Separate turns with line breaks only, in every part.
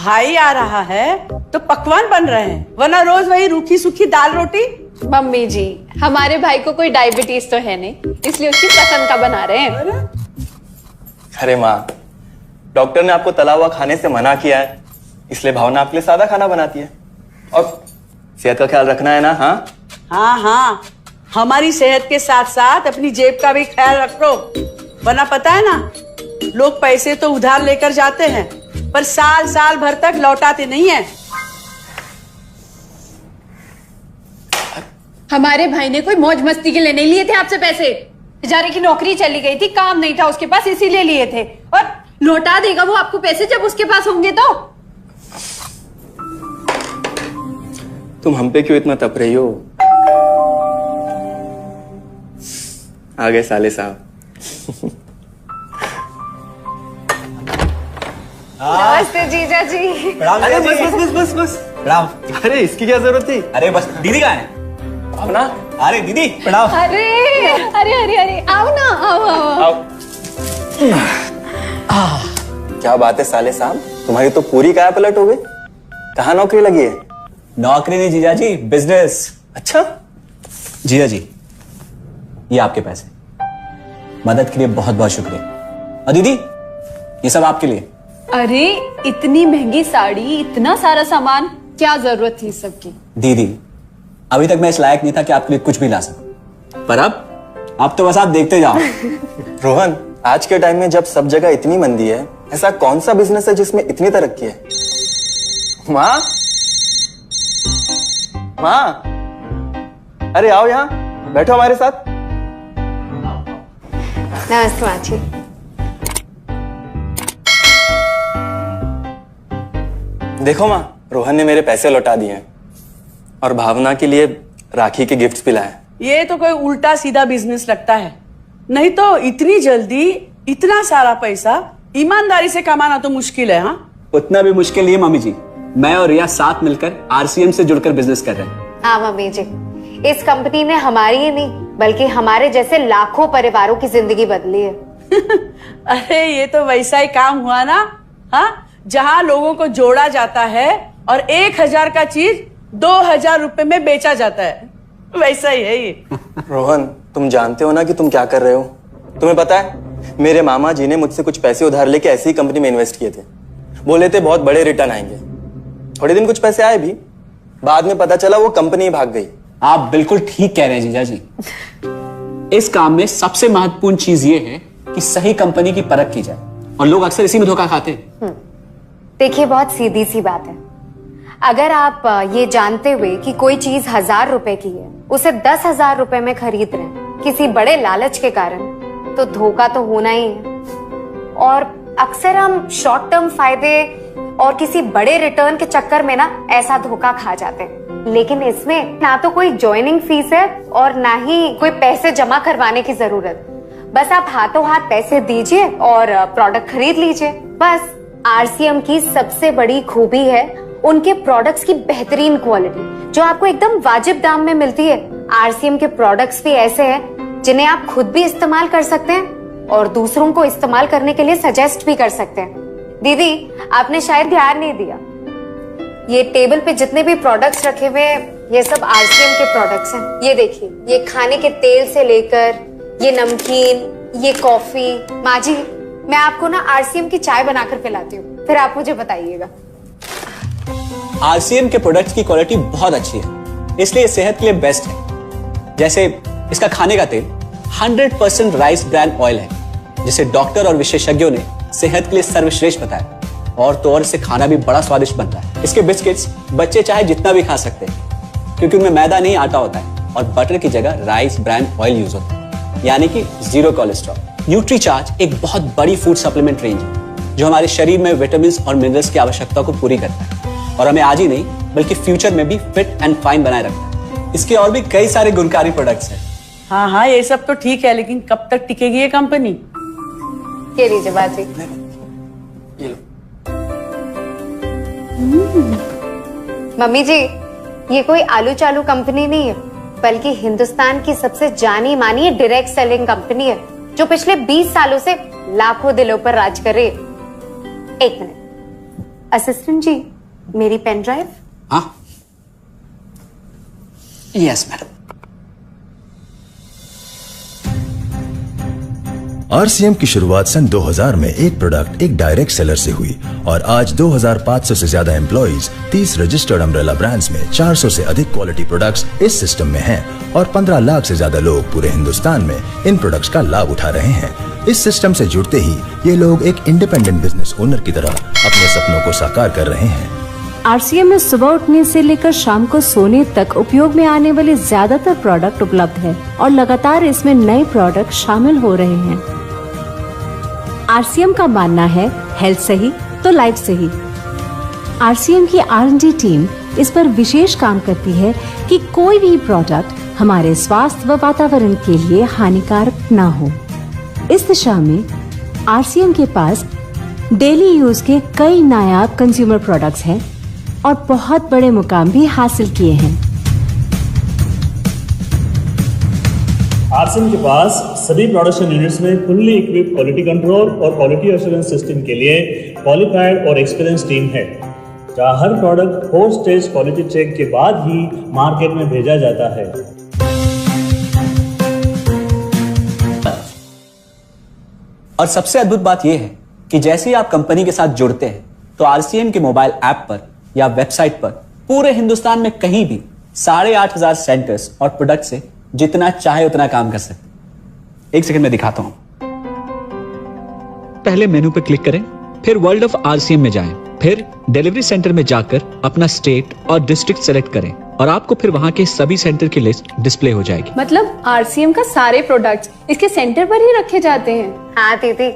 भाई आ रहा है तो पकवान बन रहे हैं, वरना रोज वही रूखी सूखी दाल रोटी।
मम्मी जी, हमारे भाई को कोई डायबिटीज तो है नहीं, इसलिए उसकी पसंद का बना रहे हैं।
अरे माँ, डॉक्टर ने आपको तला हुआ खाने से मना किया है, इसलिए भावना आपके लिए सादा खाना बनाती है। और सेहत का ख्याल रखना है ना। हाँ
हाँ हाँ, हमारी सेहत के साथ साथ अपनी जेब का भी ख्याल रखो, वरना पता है ना, लोग पैसे तो उधार लेकर जाते हैं पर साल साल भर तक लौटाते नहीं है।
हमारे भाई ने कोई मौज मस्ती के लिए नहीं लिए थे आपसे पैसे। बेचारे की नौकरी चली गई थी, काम नहीं था उसके पास, इसीलिए लिए थे। और लौटा देगा वो आपको पैसे जब उसके पास होंगे तो।
तुम हम पे क्यों इतना तप रही हो? आ गए साले साहब।
नमस्ते जीजा जी।
अरे बस बस बस बस बस
प्रणाम।
अरे इसकी क्या जरूरत थी?
अरे बस दीदी कहाँ है?
भावना,
अरे दीदी प्रणाम।
अरे अरे अरे अरे आओ ना, आओ आओ।
क्या बात है साले साहब, तुम्हारी तो पूरी काया पलट हो गई। कहाँ नौकरी लगी है?
नौकरी नहीं जीजा जी, बिजनेस।
अच्छा
जीजा जी, ये आपके पैसे, मदद के लिए बहुत बहुत शुक्रिया। और दीदी, ये सब आपके लिए।
अरे इतनी महंगी साड़ी, इतना सारा सामान, क्या जरूरत थी सबकी?
दीदी, अभी तक मैं इस लायक नहीं था कि आपके लिए कुछ भी ला सकूं, पर अब तो बस आप देखते जाओ।
रोहन, आज के टाइम में जब सब जगह इतनी मंदी है, ऐसा कौन सा बिजनेस है जिसमें इतनी तरक्की है? माँ, माँ, अरे आओ यहाँ बैठो हमारे साथ।
नमस्ते माँ जी।
देखो माँ, रोहन ने मेरे पैसे लौटा दिए हैं और भावना के लिए राखी के गिफ्ट्स भी लाए।
ये तो कोई उल्टा सीधा बिजनेस लगता है, नहीं तो इतनी जल्दी इतना सारा पैसा ईमानदारी से कमाना तो मुश्किल है। हाँ,
उतना भी मुश्किल नहीं है मम्मी जी। मैं और रिया साथ मिलकर आरसीएम से जुड़कर बिजनेस कर रहे हैं।
हाँ मम्मी जी, इस कंपनी ने हमारी ही नहीं बल्कि हमारे जैसे लाखों परिवारों की जिंदगी बदली है।
अरे ये तो वैसा ही काम हुआ ना, हाँ, जहाँ लोगों को जोड़ा जाता है और 1000 का चीज 2000 रुपए में बेचा जाता है, वैसा ही है ये।
रोहन, तुम जानते हो ना कि तुम क्या कर रहे हो? तुम्हें पता है, मेरे मामा जी ने मुझसे कुछ पैसे उधार लेके ऐसी ही कंपनी में इन्वेस्ट किए थे। बोले थे बहुत बड़े रिटर्न आएंगे। थोड़े दिन कुछ पैसे आए भी, बाद में पता चला वो कंपनी ही भाग गई।
आप बिल्कुल ठीक कह रहे हैं जीजा जी। इस काम में सबसे महत्वपूर्ण चीज ये है कि सही कंपनी की परख की जाए, और लोग अक्सर इसी में धोखा खाते हैं।
देखिए, बहुत सीधी सी बात है। अगर आप ये जानते हुए कि कोई चीज 1000 रुपए की है, उसे 10,000 रुपए में खरीद रहे हैं किसी बड़े लालच के कारण, तो धोखा तो होना ही है। और अक्सर हम शॉर्ट टर्म फायदे और किसी बड़े रिटर्न के चक्कर में ना ऐसा धोखा खा जाते हैं। लेकिन इसमें ना तो कोई ज्वाइनिंग फीस है और ना ही कोई पैसे जमा करवाने की जरूरत। बस आप हाथों हाथ पैसे दीजिए और प्रोडक्ट खरीद लीजिए, बस। आरसीएम की सबसे बड़ी खूबी है उनके प्रोडक्ट्स की बेहतरीन क्वालिटी, जो आपको एकदम वाजिब दाम में मिलती है। आरसीएम के प्रोडक्ट्स भी ऐसे हैं जिन्हें आप खुद भी इस्तेमाल कर सकते हैं और दूसरों को इस्तेमाल करने के लिए सजेस्ट भी कर सकते हैं। दीदी, आपने शायद ध्यान नहीं दिया, ये टेबल पे जितने भी प्रोडक्ट्स रखे हुए हैं, ये सब आरसीएम के प्रोडक्ट्स हैं। ये देखिए, ये खाने के तेल से लेकर ये नमकीन, ये कॉफी। माँ जी, मैं आपको ना आरसीएम की चाय बनाकर पिलाती हूँ, फिर आप मुझे बताइएगा।
आरसीएम के प्रोडक्ट्स की क्वालिटी बहुत अच्छी है, इसलिए सेहत के लिए बेस्ट है। जैसे इसका खाने का तेल 100% राइस ब्रांड ऑयल है, जिसे डॉक्टर और विशेषज्ञों ने सेहत के लिए सर्वश्रेष्ठ बताया। और तो और इससे खाना भी बड़ा स्वादिष्ट बनता है। इसके बिस्किट्स बच्चे चाहे जितना भी खा सकते हैं, क्योंकि उनमें मैदा नहीं आटा होता है और बटर की जगह राइस ब्रांड ऑयल यूज होता है, यानी कि 0 कोलेस्ट्रॉल। न्यूट्रीचार्ज एक बहुत बड़ी फूड सप्लीमेंट रेंज है, जो हमारे शरीर में विटामिन और मिनरल्स की आवश्यकता को पूरी करता है और हमें आज ही नहीं बल्कि फ्यूचर में भी फिट एंड फाइन बनाए रखता है। इसके और भी कई सारे गुणकारी प्रोडक्ट्स हैं।
हाँ हाँ, ये सब तो ठीक है, लेकिन कब तक टिकेगी ये कंपनी?
ये लीजिए बाजी।
ये लो।
मम्मी जी, ये कोई आलू चालू कंपनी नहीं है, बल्कि हिंदुस्तान की सबसे जानी मानी डायरेक्ट सेलिंग कंपनी है, जो पिछले 20 सालों से लाखों दिलों पर राज कर रही है। एक मिनट, असिस्टेंट जी, मेरी पेन ड्राइव।
हाँ, यस मैडम।
आरसीएम की शुरुआत सन 2000 में एक प्रोडक्ट एक डायरेक्ट सेलर से हुई और आज 2500 से ज्यादा एम्प्लॉइज, 30 रजिस्टर्ड अम्ब्रेला ब्रांड्स में 400 से अधिक क्वालिटी प्रोडक्ट्स इस सिस्टम में हैं और 15 लाख से ज्यादा लोग पूरे हिंदुस्तान में इन प्रोडक्ट्स का लाभ उठा रहे हैं। इस सिस्टम से जुड़ते ही ये लोग एक इंडिपेंडेंट बिजनेस ओनर की तरह अपने सपनों को साकार कर रहे हैं।
आरसीएम में सुबह उठने से लेकर शाम को सोने तक उपयोग में आने वाले ज्यादातर प्रोडक्ट उपलब्ध है और लगातार इसमें नए प्रोडक्ट शामिल हो रहे हैं। आरसीएम का मानना है हेल्थ सही तो लाइफ सही। आरसीएम की R&D टीम इस पर विशेष काम करती है कि कोई भी प्रोडक्ट हमारे स्वास्थ्य व वातावरण के लिए हानिकारक ना हो। इस दिशा में आरसीएम के पास डेली यूज के कई नायाब कंज्यूमर प्रोडक्ट्स हैं और बहुत बड़े मुकाम भी हासिल किए हैं।
आरसीएम के पास सभी प्रोडक्शन यूनिट्स में फुल्ली इक्विप्ड क्वालिटी कंट्रोल और क्वालिटी एश्योरेंस सिस्टम के लिए क्वालिफाइड और एक्सपीरियंस टीम है, जहां हर प्रोडक्ट 4 स्टेज क्वालिटी चेक के बाद ही मार्केट में भेजा जाता है।
और सबसे अद्भुत बात यह है कि जैसे ही आप कंपनी के साथ जुड़ते हैं तो आरसीएम के मोबाइल ऐप पर या वेबसाइट पर पूरे हिंदुस्तान में कहीं भी 8,500 सेंटर्स और प्रोडक्ट से जितना चाहे उतना काम कर सकते। एक सेकंड में दिखाता हूं। पहले मेनू पर क्लिक करें, फिर वर्ल्ड ऑफ आरसीएम में जाएं, फिर डिलीवरी सेंटर में जाकर अपना स्टेट और डिस्ट्रिक्ट सेलेक्ट करें और आपको फिर वहां के सभी सेंटर की लिस्ट डिस्प्ले हो जाएगी।
मतलब आरसीएम का सारे प्रोडक्ट्स इसके सेंटर पर ही रखे जाते हैं?
हाँ दीदी,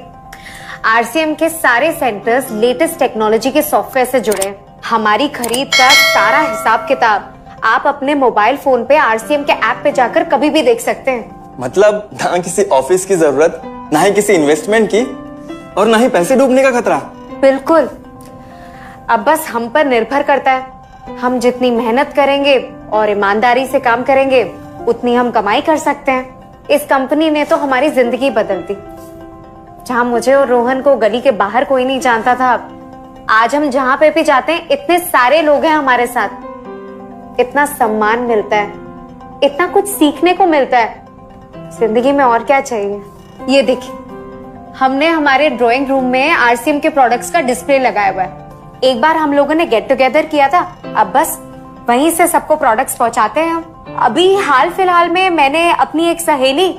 आरसीएम के सारे सेंटर्स लेटेस्ट टेक्नोलॉजी के सॉफ्टवेयर से जुड़े हैं। हमारी खरीद का सारा हिसाब किताब आप अपने मोबाइल फोन पे आरसीएम के ऐप पे जाकर कभी भी देख सकते हैं।
मतलब ना किसी ऑफिस की जरूरत, ना ही किसी इन्वेस्टमेंट की और ना ही पैसे डूबने का खतरा।
बिल्कुल। अब बस हम पर निर्भर करता है। हम जितनी मेहनत करेंगे और ईमानदारी से काम करेंगे उतनी हम कमाई कर सकते हैं। इस कंपनी ने तो हमारी जिंदगी बदल दी। जहां मुझे और रोहन को गली के बाहर कोई नहीं जानता था, आज हम जहां पे भी जाते हैं इतने सारे लोग हैं हमारे साथ। इतना सम्मान मिलता है, इतना कुछ सीखने को मिलता है। जिंदगी में और क्या चाहिए। ये देखिए, हमने हमारे ड्राइंग रूम में आरसीएम के प्रोडक्ट्स का डिस्प्ले लगाया हुआ है। एक बार हम लोगों ने गेट टुगेदर किया था, अब बस वहीं से सबको प्रोडक्ट्स पहुंचाते हैं हम। अभी हाल फिलहाल में मैंने अपनी एक सहेली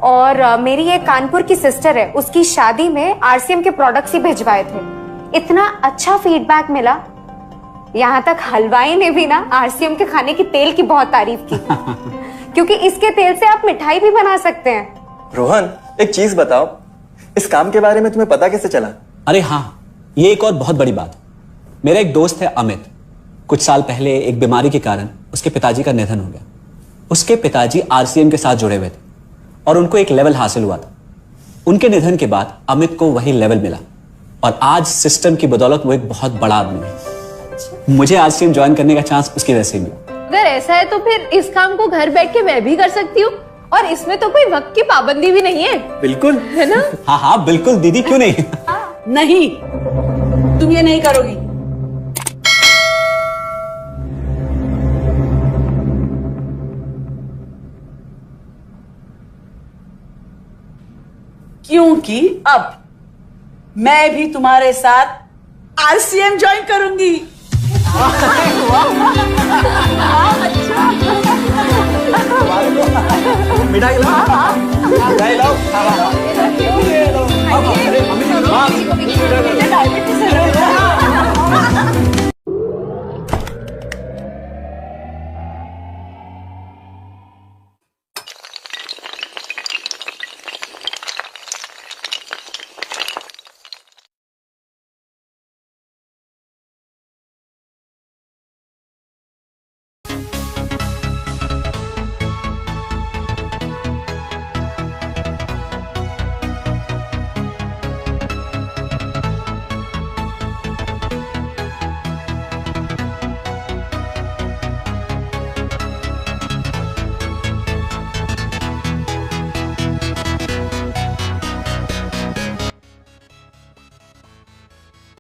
और मेरी एक कानपुर की सिस्टर है, उसकी शादी में आरसीएम के प्रोडक्ट्स ही भिजवाए थे। इतना अच्छा फीडबैक मिला, यहाँ तक हलवाई ने भी ना आरसीएम के खाने की तेल की बहुत तारीफ की क्योंकि इसके तेल से आप मिठाई भी बना सकते हैं।
रोहन, एक चीज बताओ, इस काम के बारे में तुम्हें पता कैसे चला?
अरे हाँ, ये एक और बहुत बड़ी बात। मेरा एक दोस्त है अमित, कुछ साल पहले एक बीमारी के कारण उसके पिताजी का निधन हो गया। उसके पिताजी आरसीएम के साथ जुड़े हुए थे और उनको एक लेवल हासिल हुआ था। उनके निधन के बाद अमित को वही लेवल मिला और आज सिस्टम की बदौलत वो एक बहुत बड़ा आदमी है। मुझे आरसीएम ज्वाइन करने का चांस उसकी वजह से मिला।
अगर ऐसा है तो फिर इस काम को घर बैठ के मैं भी कर सकती हूँ और इसमें तो कोई वक्त की पाबंदी भी नहीं है।
बिल्कुल,
है ना?
हाँ हाँ बिल्कुल दीदी, क्यों नहीं।
नहीं, तुम ये नहीं करोगी। क्योंकि अब मैं भी तुम्हारे साथ आरसीएम ज्वाइन करूंगी।
मिठाई लाओ।